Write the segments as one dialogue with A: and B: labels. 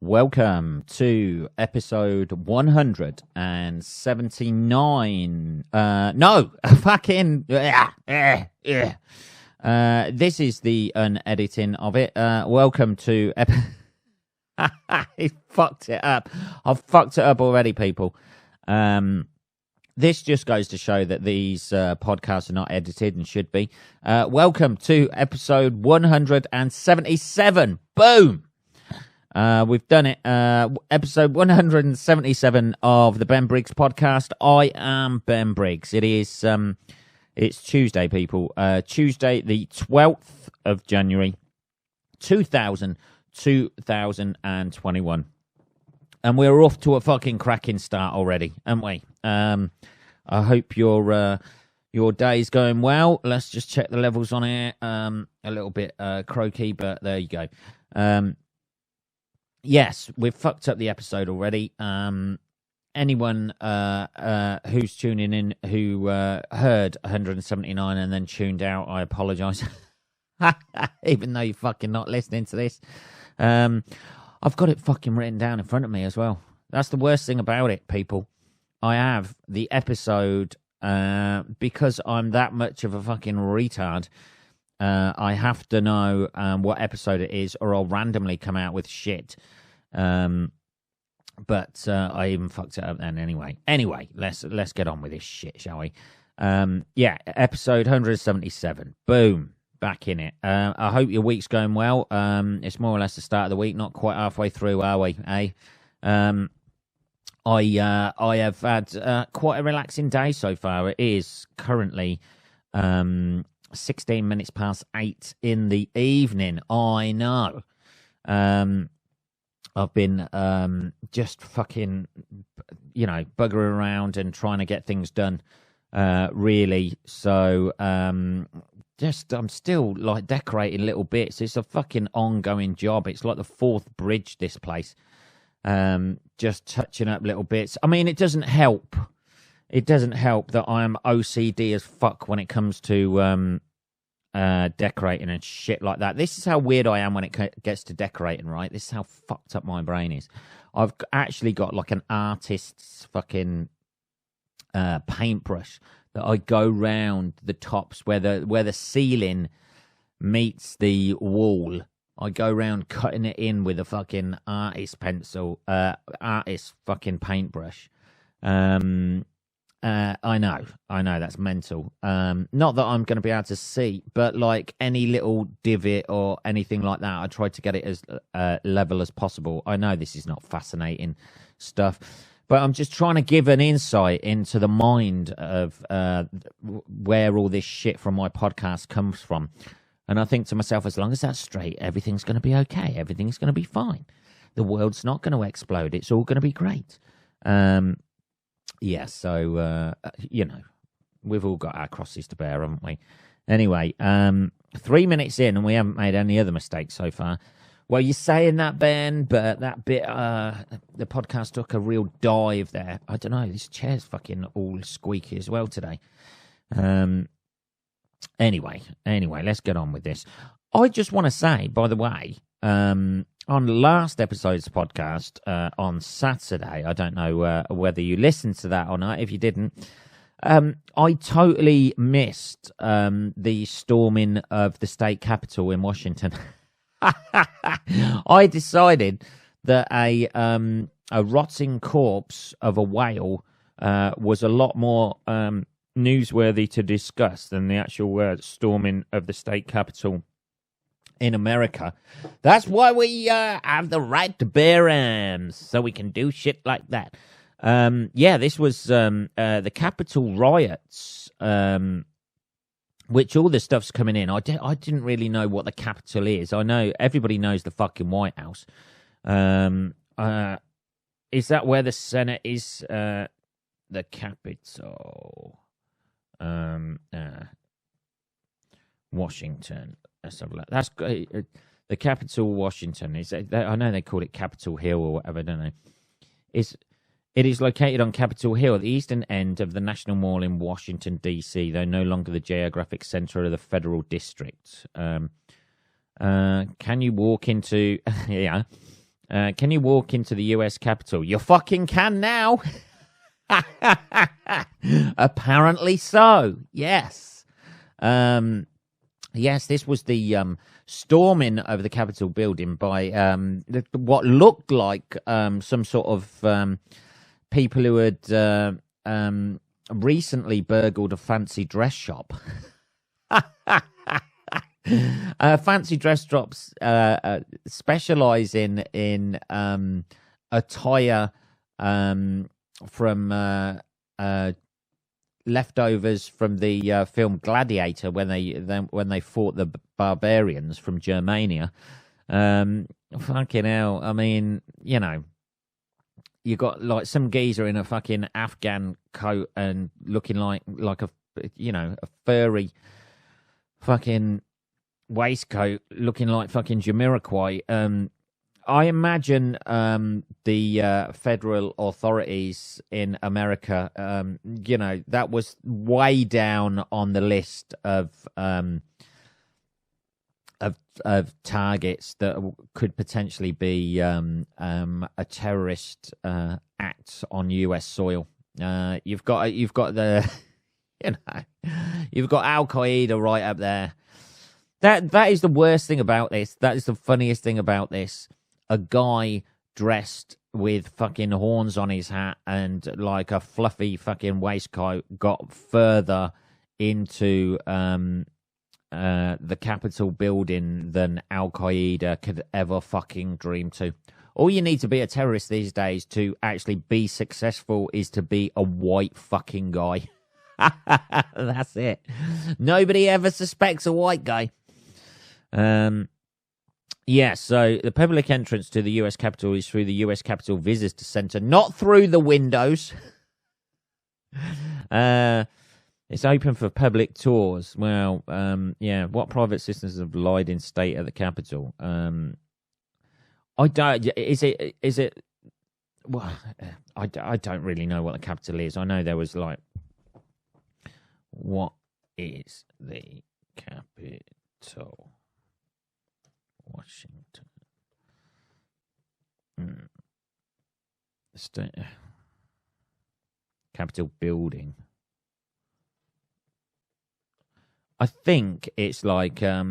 A: Welcome to episode 179. This is the unediting of it. Welcome to he fucked it up. I've fucked it up already, people. This just goes to show that these podcasts are not edited and should be. Welcome to episode 177. Boom! We've done it. Episode 177 of the Ben Briggs podcast. I am Ben Briggs. It is it's Tuesday, people. Tuesday, the 12th of January, 2021. And we're off to a fucking cracking start already, aren't we? I hope your day's going well. Let's just check the levels on it. A little bit croaky, but there you go. Yes, we've fucked up the episode already. Anyone who's tuning in who heard 179 and then tuned out, I apologise. Even though you're fucking not listening to this. I've got it fucking written down in front of me as well. That's the worst thing about it, people. I have the episode, because I'm that much of a fucking retard, I have to know what episode it is, or I'll randomly come out with shit. But I even fucked it up then anyway. Anyway, let's get on with this shit, shall we? Episode 177. Boom. Back in it. I hope your week's going well. It's more or less the start of the week, not quite halfway through, are we? I have had quite a relaxing day so far. It is currently 16 minutes past 8 in the evening. I know. I've been just fucking, buggering around and trying to get things done, really. So, I'm still like decorating little bits. It's a fucking ongoing job. It's like the fourth bridge, this place. Just touching up little bits. I mean, it doesn't help. It doesn't help that I am OCD as fuck when it comes to decorating and shit like that. This is how weird I am when it gets to decorating, right? This is how fucked up my brain is. I've actually got like an artist's fucking paintbrush that I go round the tops where the ceiling meets the wall. I go round cutting it in with a fucking artist pencil, artist fucking paintbrush. I know, that's mental. Not that I'm going to be able to see, but like any little divot or anything like that, I try to get it as level as possible. I know this is not fascinating stuff, but I'm just trying to give an insight into the mind of where all this shit from my podcast comes from. And I think to myself, as long as that's straight, everything's going to be okay. Everything's going to be fine. The world's not going to explode. It's all going to be great. So, we've all got our crosses to bear, haven't we? Anyway, 3 minutes in and we haven't made any other mistakes so far. Well, you're saying that, Ben, but that bit, the podcast took a real dive there. I don't know, this chair's fucking all squeaky as well today. Anyway, let's get on with this. I just want to say, by the way, on last episode's podcast on Saturday, I don't know whether you listened to that or not. If you didn't, I totally missed the storming of the state capitol in Washington. I decided that a rotting corpse of a whale was a lot more newsworthy to discuss than the actual storming of the state capitol in America. That's why we have the right to bear arms, so we can do shit like that. This was the Capitol riots, which all the stuff's coming in. I didn't really know what the Capitol is. I know everybody knows the fucking White House. Is that where the Senate is? The Capitol. Washington. Let's have a look. That's the Capitol, Washington. I know they call it Capitol Hill or whatever, don't they? It is located on Capitol Hill at the eastern end of the National Mall in Washington, D.C., though no longer the geographic center of the federal district. Can you walk into... yeah. Can you walk into the US Capitol? You fucking can now. Apparently so. Yes. Yes, this was the storming of the Capitol building by what looked like some sort of people who had recently burgled a fancy dress shop. Fancy dress shops specialize in attire from leftovers from the film Gladiator when they fought the barbarians from Germania. Fucking hell! I mean, you know, you got like some geezer in a fucking Afghan coat and looking like a furry fucking waistcoat, looking like fucking Jamiroquai. I imagine the federal authorities in America, that was way down on the list of targets that could potentially be a terrorist act on U.S. soil. You've got the, you've got Al Qaeda right up there. That is the worst thing about this. That is the funniest thing about this. A guy dressed with fucking horns on his hat and like a fluffy fucking waistcoat got further into the Capitol building than Al Qaeda could ever fucking dream to. All you need to be a terrorist these days to actually be successful is to be a white fucking guy. That's it. Nobody ever suspects a white guy. Yeah, so the public entrance to the U.S. Capitol is through the U.S. Capitol Visitor Center, not through the windows. It's open for public tours. Well, yeah, what private citizens have lied in state at the Capitol? I don't. Is it? Well, I don't really know what the Capitol is. I know there was like, what is the Capitol? Washington. State Capitol building. I think it's like I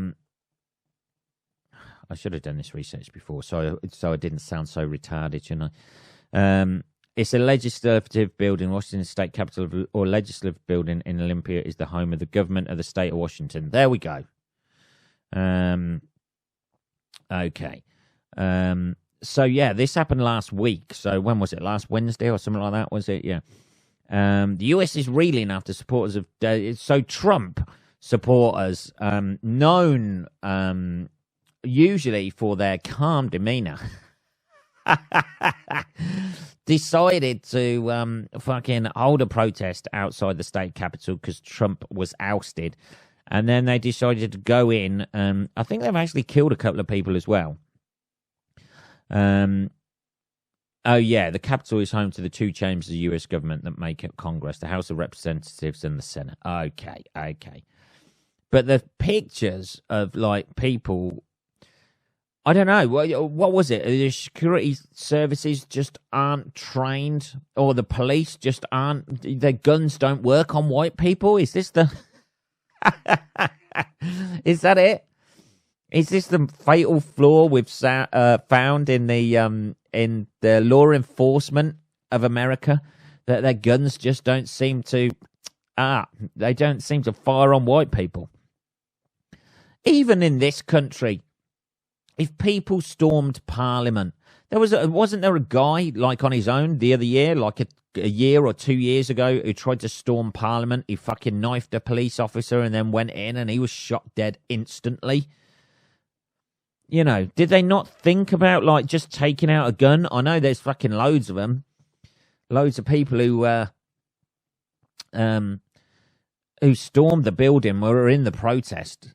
A: should have done this research before, so I didn't sound so retarded, you know. It's a legislative building. Washington State Capitol or legislative building in Olympia is the home of the government of the state of Washington. There we go. Okay. So yeah, this happened last week. So when was it? Last Wednesday or something like that, was it? Yeah. The US is reeling after supporters of so Trump supporters, known usually for their calm demeanor, decided to fucking hold a protest outside the state capitol because Trump was ousted. And then they decided to go in. I think they've actually killed a couple of people as well. Oh, yeah, the Capitol is home to the two chambers of the U.S. government that make up Congress, the House of Representatives and the Senate. Okay. But the pictures of, like, people, I don't know, what was it? The security services just aren't trained, or the police just aren't, their guns don't work on white people? Is this the... Is that it? Is this the fatal flaw we've found in the law enforcement of America, that their guns just don't seem to they don't seem to fire on white people? Even in this country, if people stormed Parliament, wasn't there a guy like on his own the other year, like a year or 2 years ago, who tried to storm Parliament? He fucking knifed a police officer and then went in and he was shot dead instantly. You know, did they not think about, like, just taking out a gun? I know there's fucking loads of them. Loads of people who stormed the building were in the protest.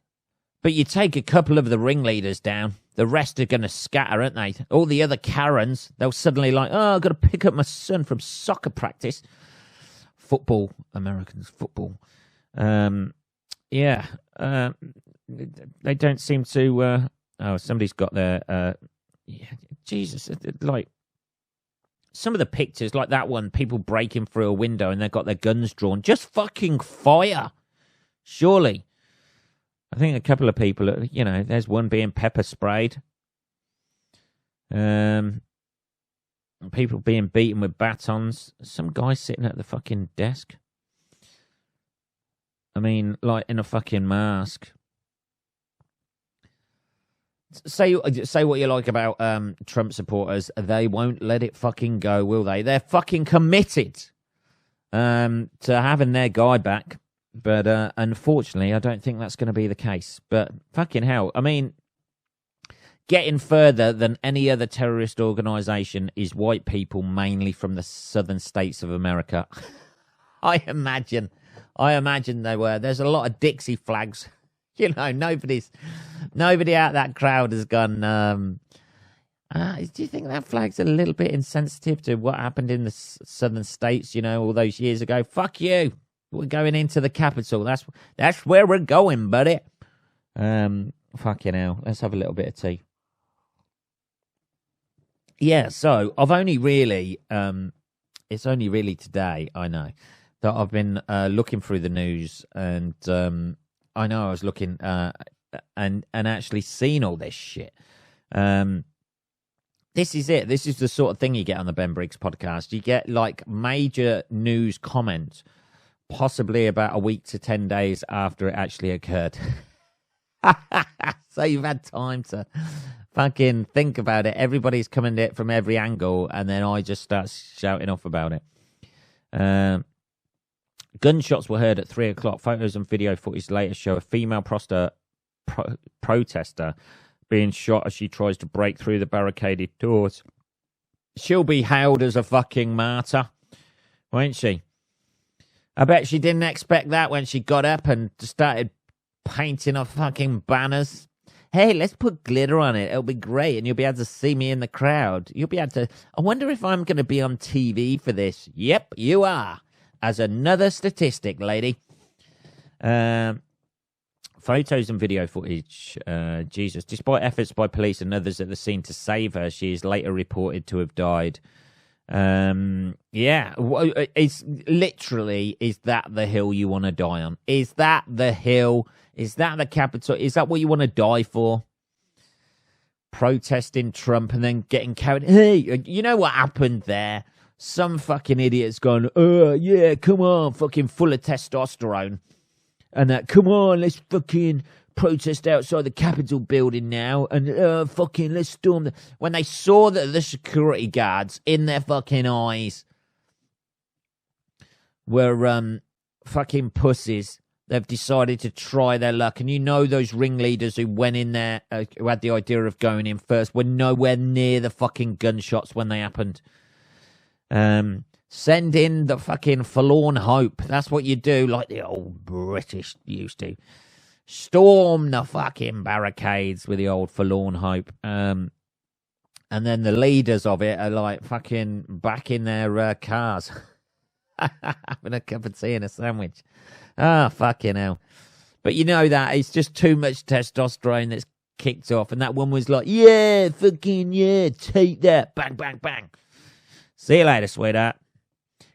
A: But you take a couple of the ringleaders down, the rest are going to scatter, aren't they? All the other Karens, they'll suddenly like, oh, I've got to pick up my son from soccer practice. Football, Americans, football. Yeah. They don't seem to... Oh, somebody's got their... Jesus, like some of the pictures, like that one, people breaking through a window and they've got their guns drawn. Just fucking fire, surely. I think a couple of people, there's one being pepper sprayed. People being beaten with batons. Some guy sitting at the fucking desk. I mean, like in a fucking mask. Say what you like about Trump supporters. They won't let it fucking go, will they? They're fucking committed to having their guy back. But unfortunately, I don't think that's going to be the case. But fucking hell. I mean, getting further than any other terrorist organization is white people, mainly from the southern states of America. I imagine they were. There's a lot of Dixie flags. Nobody out that crowd has gone, do you think that flag's a little bit insensitive to what happened in the southern states, all those years ago? Fuck you. We're going into the capital. That's where we're going, buddy. Fucking hell. Let's have a little bit of tea. Yeah, so I've only really, it's only really today, I know, that I've been looking through the news, and I know I was looking and actually seen all this shit. This is it. This is the sort of thing you get on the Ben Briggs podcast. You get like major news comments, possibly about a week to 10 days after it actually occurred. So you've had time to fucking think about it. Everybody's coming at it from every angle, and then I just start shouting off about it. Gunshots were heard at 3 o'clock. Photos and video footage later show a female protester being shot as she tries to break through the barricaded doors. She'll be hailed as a fucking martyr, won't she? I bet she didn't expect that when she got up and started painting off fucking banners. Hey, let's put glitter on it. It'll be great, and you'll be able to see me in the crowd. You'll be able to... I wonder if I'm going to be on TV for this. Yep, you are. As another statistic, lady. Photos and video footage. Jesus. Despite efforts by police and others at the scene to save her, she is later reported to have died. Yeah. It's literally, is that the hill you want to die on? Is that the hill? Is that the capital? Is that what you want to die for? Protesting Trump and then getting carried. Hey, you know what happened there? Some fucking idiot's gone, yeah, come on, fucking full of testosterone. And come on, let's fucking protest outside the Capitol building now. And fucking let's storm. When they saw that the security guards in their fucking eyes were fucking pussies, they've decided to try their luck. And those ringleaders who went in there, who had the idea of going in first, were nowhere near the fucking gunshots when they happened. Send in the fucking forlorn hope. That's what you do, like the old British used to. Storm the fucking barricades with the old forlorn hope. And then the leaders of it are like fucking back in their cars. Having a cup of tea and a sandwich. Fucking hell. But that it's just too much testosterone that's kicked off. And that one was like, yeah, fucking yeah, take that. Bang, bang, bang. See you later, sweetheart.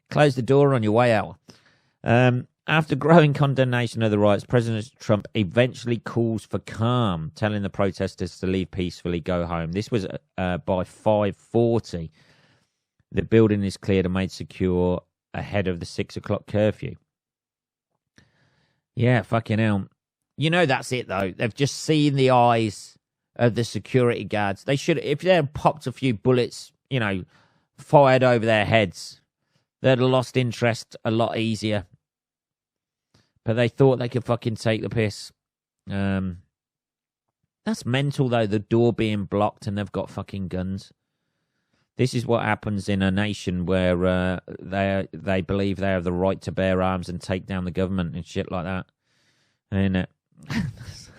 A: Close the door on your way out. After growing condemnation of the riots, President Trump eventually calls for calm, telling the protesters to leave peacefully, go home. This was by 5:40. The building is cleared and made secure ahead of the 6 o'clock curfew. Yeah, fucking hell. That's it, though. They've just seen the eyes of the security guards. They should, if they had popped a few bullets, fired over their heads, they'd have lost interest a lot easier. But they thought they could fucking take the piss. That's mental, though, the door being blocked and they've got fucking guns. This is what happens in a nation where they believe they have the right to bear arms and take down the government and shit like that. Ain't it? It's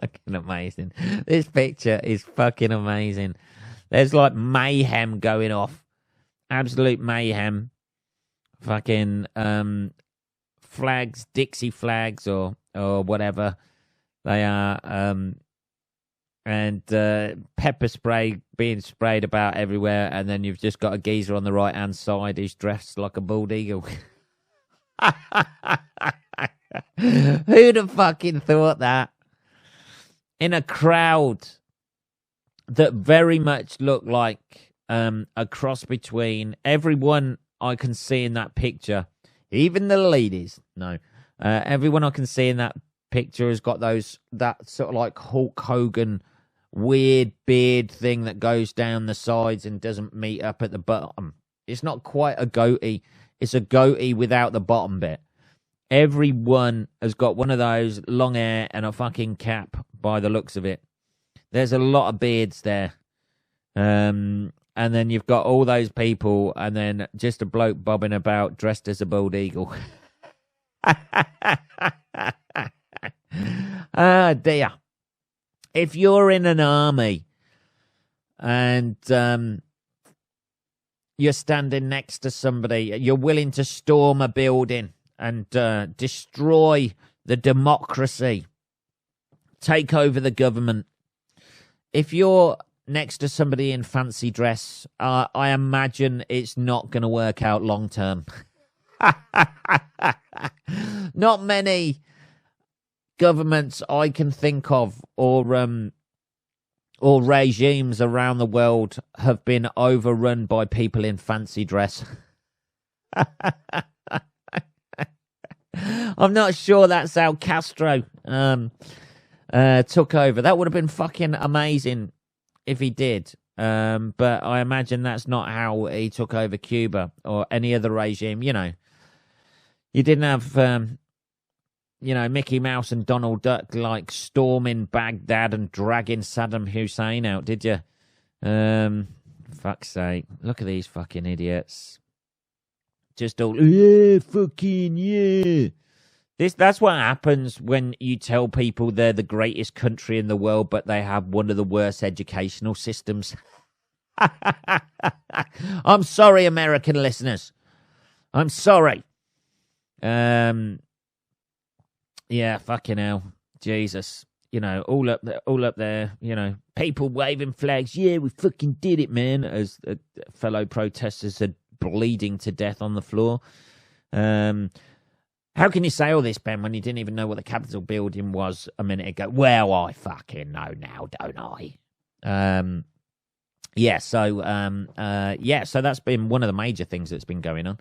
A: fucking amazing. This picture is fucking amazing. There's like mayhem going off. Absolute mayhem. Fucking flags, Dixie flags or whatever they are. and pepper spray being sprayed about everywhere, and then you've just got a geezer on the right-hand side who's dressed like a bald eagle. Who'd have fucking thought that? In a crowd that very much looked like a cross between everyone I can see in that picture, even the ladies. No, everyone I can see in that picture has got that sort of like Hulk Hogan weird beard thing that goes down the sides and doesn't meet up at the bottom. It's not quite a goatee. It's a goatee without the bottom bit. Everyone has got one of those, long hair and a fucking cap by the looks of it. There's a lot of beards there. And then you've got all those people and then just a bloke bobbing about dressed as a bald eagle. Ah, dear. If you're in an army and you're standing next to somebody, you're willing to storm a building and destroy the democracy, take over the government. If you're next to somebody in fancy dress, I imagine it's not going to work out long term. Not many governments I can think of or regimes around the world have been overrun by people in fancy dress. I'm not sure that's how Castro took over. That would have been fucking amazing if he did. But I imagine that's not how he took over Cuba or any other regime. You know, you didn't have, Mickey Mouse and Donald Duck like storming Baghdad and dragging Saddam Hussein out, did you? Fuck's sake. Look at these fucking idiots. Just all, yeah, fucking yeah. That's what happens when you tell people they're the greatest country in the world, but they have one of the worst educational systems. I'm sorry, American listeners. I'm sorry. Yeah, fucking hell. Jesus. All up there, people waving flags. Yeah, we fucking did it, man. As fellow protesters are bleeding to death on the floor. How can you say all this, Ben, when you didn't even know what the Capitol building was a minute ago? Well, I fucking know now, don't I? So that's been one of the major things that's been going on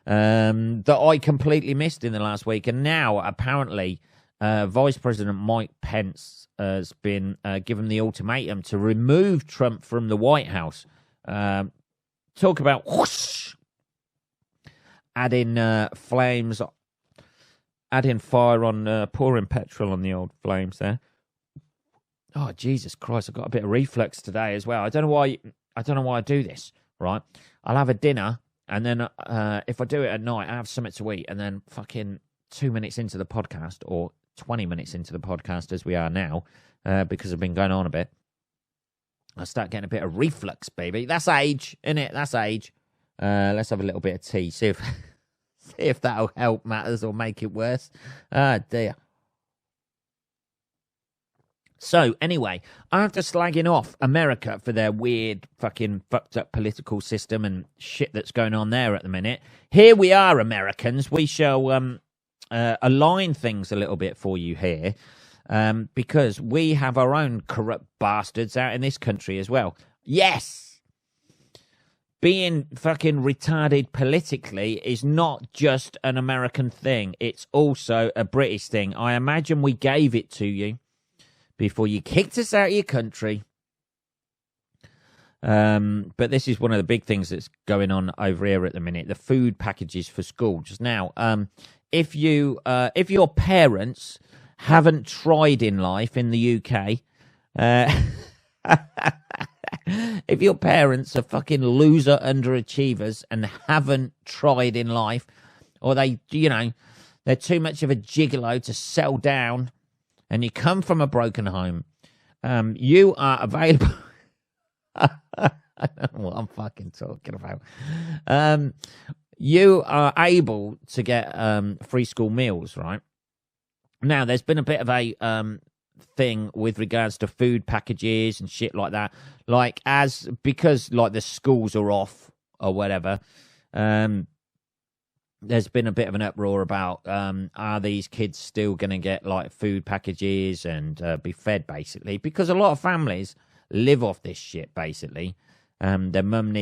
A: that I completely missed in the last week. And now, apparently, Vice President Mike Pence has been given the ultimatum to remove Trump from the White House. Talk about whoosh, adding flames, adding fire on, pouring petrol on the old flames there. Oh, Jesus Christ, I've got a bit of reflux today as well. I don't know why I do this, right? I'll have a dinner, and then if I do it at night, I have something to eat, and then fucking 2 minutes into the podcast, or 20 minutes into the podcast as we are now, because I've been going on a bit, I start getting a bit of reflux, baby. That's age, innit? That's age. Let's have a little bit of tea. See if that'll help matters or make it worse. Ah, dear. So, anyway, after slagging off America for their weird, fucking fucked up political system and shit that's going on there at the minute, here we are, Americans. We shall align things a little bit for you here, because we have our own corrupt bastards out in this country as well. Yes! Being fucking retarded politically is not just an American thing. It's also a British thing. I imagine we gave it to you before you kicked us out of your country. But this is one of the big things that's going on over here at the minute. The food packages for schools. Now, if your parents haven't tried in life in the UK, if your parents are fucking loser underachievers and haven't tried in life, or they're too much of a gigolo to settle down, and you come from a broken home, you are available. I don't know what I'm fucking talking about. You are able to get free school meals, right? Now, there's been a bit of a thing with regards to food packages and shit like that. Like, because like the schools are off or whatever, there's been a bit of an uproar about are these kids still going to get like food packages and be fed, basically, because a lot of families live off this shit, basically. Their mum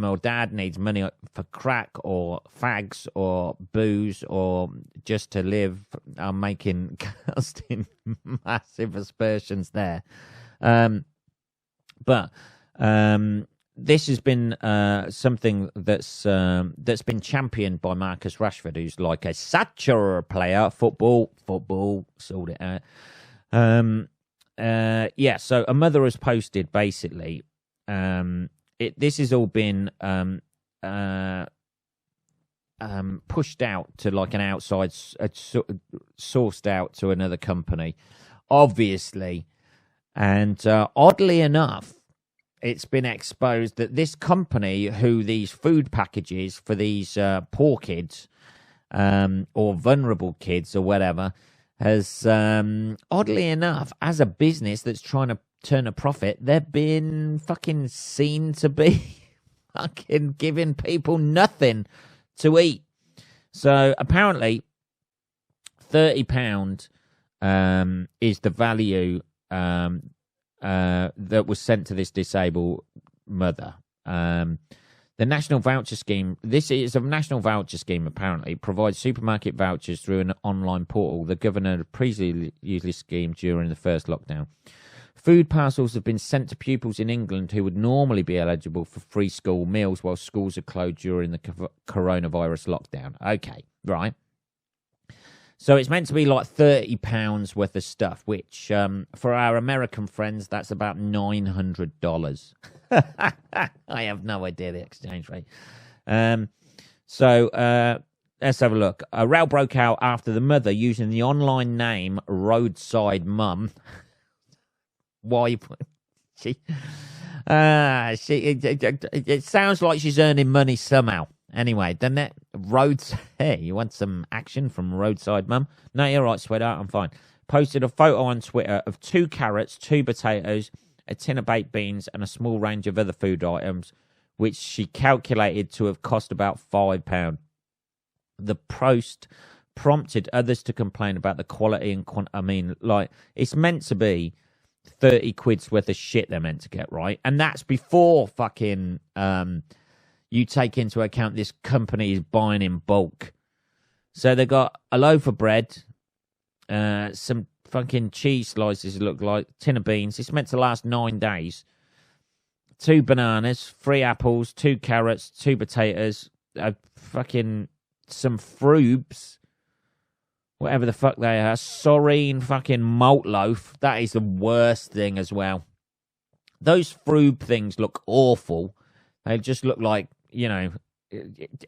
A: or dad needs money for crack or fags or booze or just to live. I'm casting massive aspersions there. But this has been something that's been championed by Marcus Rashford, who's like a Satcher player, football, sort it out. So a mother has posted, basically, this has all been pushed out to like an outside, sourced out to another company, obviously, and oddly enough, it's been exposed that this company, who these food packages for these poor kids or vulnerable kids or whatever, has, oddly enough, as a business that's trying to turn a profit, they've been fucking seen to be fucking giving people nothing to eat. So apparently £30 is the value that was sent to this disabled mother. The National Voucher Scheme, this is a national voucher scheme, apparently, provides supermarket vouchers through an online portal. The governor previously used this scheme during the first lockdown. Food parcels have been sent to pupils in England who would normally be eligible for free school meals while schools are closed during the coronavirus lockdown. Okay, right. So it's meant to be like £30 worth of stuff, which for our American friends, that's about $900. I have no idea the exchange rate. So let's have a look. A row broke out after the mother, using the online name Roadside Mum. Why? It sounds like she's earning money somehow. Anyway, doesn't it? Hey, you want some action from Roadside Mum? No, you're right, sweetheart, I'm fine. Posted a photo on Twitter of 2 carrots, 2 potatoes, a tin of baked beans, and a small range of other food items, which she calculated to have cost about £5. The post prompted others to complain about the quality and I mean, like, it's meant to be 30 quid's worth of shit they're meant to get, right? And that's before fucking you take into account this company is buying in bulk. So they got a loaf of bread, some fucking cheese slices, it looked like, tin of beans. It's meant to last 9 days. 2 bananas, 3 apples, 2 carrots, 2 potatoes, fucking some frubes, whatever the fuck they are, Soreen fucking malt loaf. That is the worst thing as well. Those frube things look awful. They just look like, you know,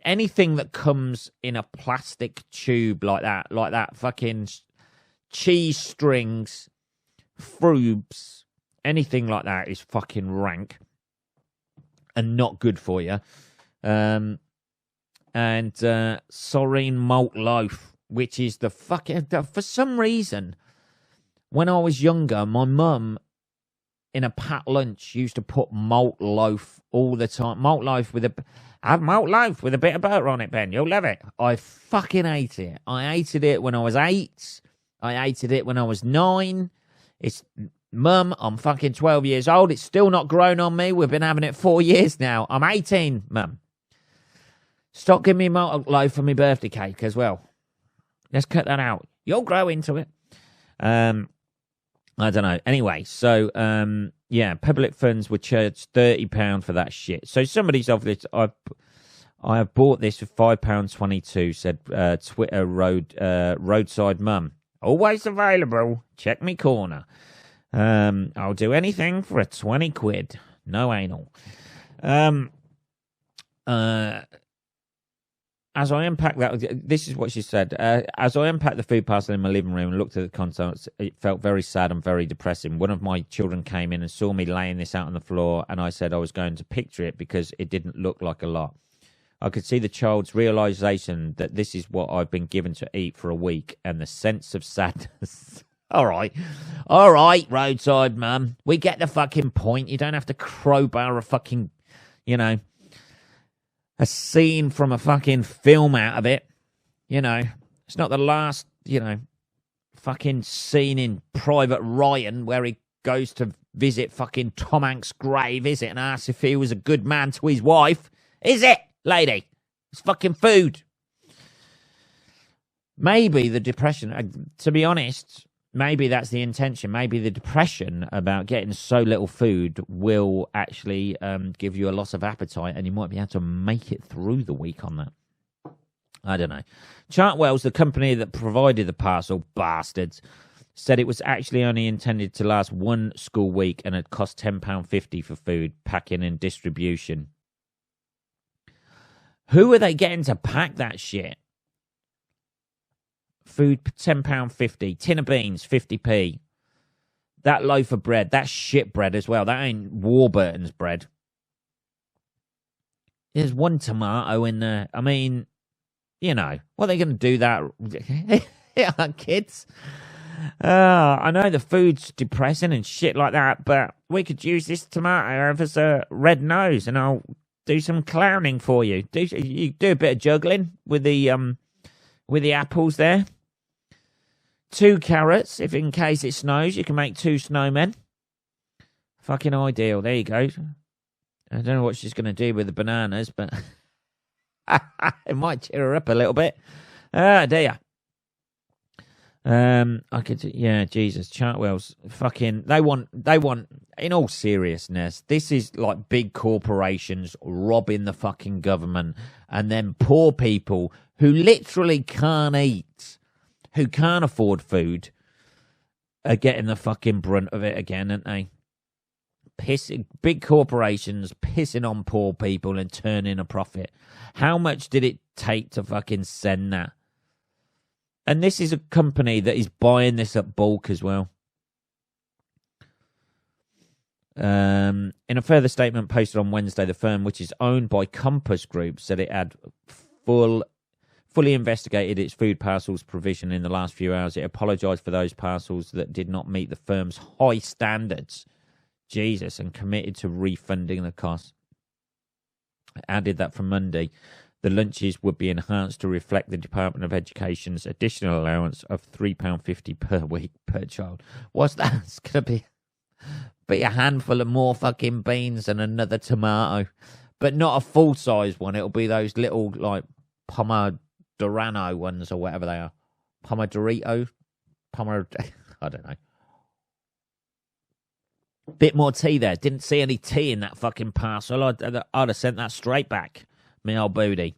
A: anything that comes in a plastic tube like that fucking cheese strings, frubes, anything like that is fucking rank and not good for you. And Soreen malt loaf, which is the fucking, for some reason, when I was younger, my mum in a packed lunch used to put malt loaf all the time. Malt loaf with a bit of butter on it, Ben. You'll love it. I fucking ate it. I ate it when I was 8. I ate it when I was 9. It's, Mum, I'm fucking 12 years old. It's still not grown on me. We've been having it 4 years now. I'm 18, Mum. Stop giving me malt loaf for my birthday cake as well. Let's cut that out. You'll grow into it. I don't know. Anyway, so, yeah, public funds were charged £30 for that shit. So somebody's obviously, I have bought this for £5.22, said Twitter Roadside Mum. Always available. Check me corner. I'll do anything for a 20 quid. No anal. As I unpacked that, this is what she said. As I unpacked the food parcel in my living room and looked at the contents, it felt very sad and very depressing. One of my children came in and saw me laying this out on the floor, and I said I was going to picture it because it didn't look like a lot. I could see the child's realization that this is what I've been given to eat for a week, and the sense of sadness All right, roadside mum. We get the fucking point. You don't have to crowbar a fucking, a scene from a fucking film out of it. It's not the last, fucking scene in Private Ryan where he goes to visit fucking Tom Hanks' grave, is it? And asks if he was a good man to his wife. Is it, lady? It's fucking food. Maybe the depression, to be honest, maybe that's the intention. Maybe the depression about getting so little food will actually give you a loss of appetite, and you might be able to make it through the week on that. I don't know. Chartwell's, the company that provided the parcel, bastards, said it was actually only intended to last one school week and had cost £10.50 for food, packing and distribution. Who are they getting to pack that shit? Food, £10.50. Tin of beans, 50p. That loaf of bread, that's shit bread as well. That ain't Warburton's bread. There's one tomato in there. I mean, what are they going to do that? Yeah, kids. I know the food's depressing and shit like that, but we could use this tomato as a red nose, and I'll do some clowning for you. You do a bit of juggling with the apples there. 2 carrots, if in case it snows, you can make 2 snowmen. Fucking ideal. There you go. I don't know what she's going to do with the bananas, but it might cheer her up a little bit. Dear. Jesus, Chartwell's fucking, they want, in all seriousness, this is like big corporations robbing the fucking government, and then poor people who literally can't eat, who can't afford food, are getting the fucking brunt of it again, aren't they? Big corporations pissing on poor people and turning a profit. How much did it take to fucking send that? And this is a company that is buying this at bulk as well. In a further statement posted on Wednesday, the firm, which is owned by Compass Group, said it had fully investigated its food parcels provision in the last few hours. It apologised for those parcels that did not meet the firm's high standards. Jesus, and committed to refunding the cost. It added that from Monday, the lunches would be enhanced to reflect the Department of Education's additional allowance of £3.50 per week per child. What's that? It's going to be a handful of more fucking beans and another tomato. But not a full-size one. It'll be those little, like, Pomodorano ones or whatever they are. Pomodorito? I don't know. Bit more tea there. Didn't see any tea in that fucking parcel. I'd have sent that straight back. Me old booty.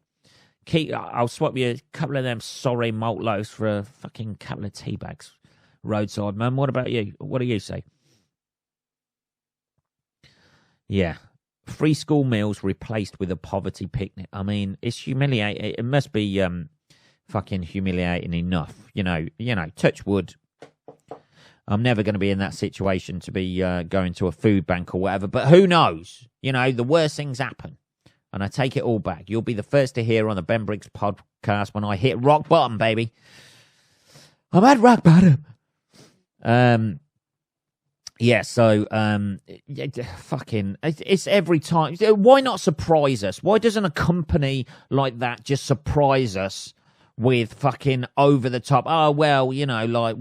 A: I'll swap you a couple of them sorry malt loaves for a fucking couple of tea bags. Roadside man. What about you? What do you say? Yeah. Free school meals replaced with a poverty picnic. I mean, it's humiliating. It must be fucking humiliating enough. Touch wood. I'm never going to be in that situation to be going to a food bank or whatever. But who knows? The worst things happen. And I take it all back. You'll be the first to hear on the Ben Briggs podcast when I hit rock bottom, baby. I'm at rock bottom. Fucking, it's every time. Why not surprise us? Why doesn't a company like that just surprise us with fucking over the top? Oh, well, like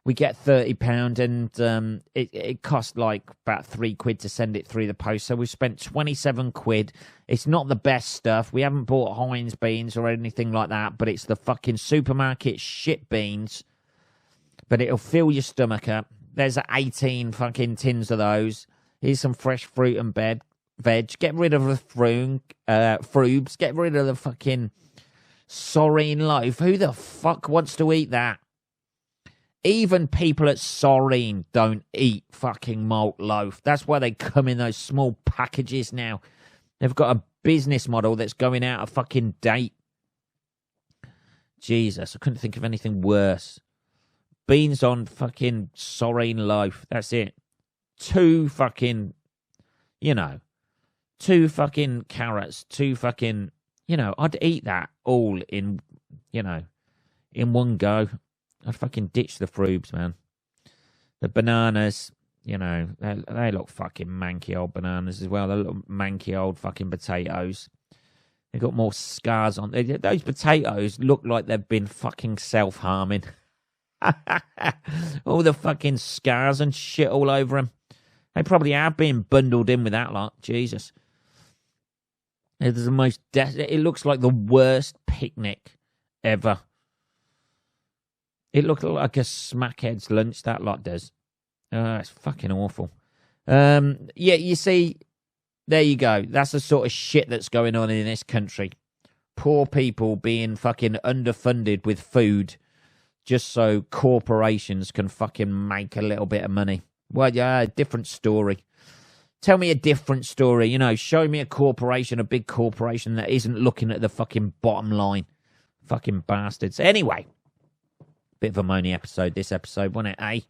A: we get £30 and it cost like about £3 to send it through the post. So we've spent £27. It's not the best stuff. We haven't bought Heinz beans or anything like that, but it's the fucking supermarket shit beans. But it'll fill your stomach up. There's 18 fucking tins of those. Here's some fresh fruit and veg. Get rid of the frubes. Get rid of the fucking sorrine loaf. Who the fuck wants to eat that? Even people at Soreen don't eat fucking malt loaf. That's why they come in those small packages now. They've got a business model that's going out of fucking date. Jesus, I couldn't think of anything worse. Beans on fucking Soreen loaf. That's it. 2 fucking, 2 fucking carrots. 2 fucking, I'd eat that all in, in one go. I'd fucking ditch the frubes, man. The bananas, you know, they look fucking manky old bananas as well. They look manky old fucking potatoes. They've got more scars on. Those potatoes look like they've been fucking self-harming. All the fucking scars and shit all over them. They probably have been bundled in with that lot. Jesus. It's the most. It looks like the worst picnic ever. It looked like a smackhead's lunch, that lot does. It's fucking awful. Yeah, you see, there you go. That's the sort of shit that's going on in this country. Poor people being fucking underfunded with food just so corporations can fucking make a little bit of money. Well, yeah, different story. Tell me a different story. You know, show me a corporation, a big corporation that isn't looking at the fucking bottom line. Fucking bastards. Anyway. Bit of a moany episode, this episode, wasn't it,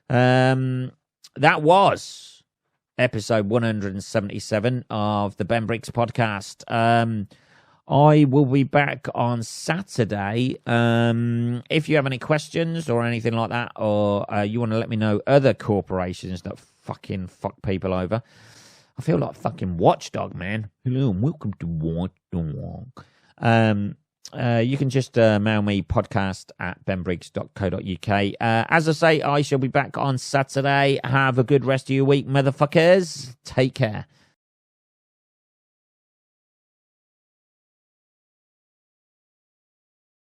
A: That was episode 177 of the Ben Briggs podcast. I will be back on Saturday. If you have any questions or anything like that, or you want to let me know other corporations that fucking fuck people over, I feel like fucking Watchdog, man. Hello and welcome to Watchdog. You can just mail me podcast@benbriggs.co.uk. As I say, I shall be back on Saturday. Have a good rest of your week, motherfuckers. Take care.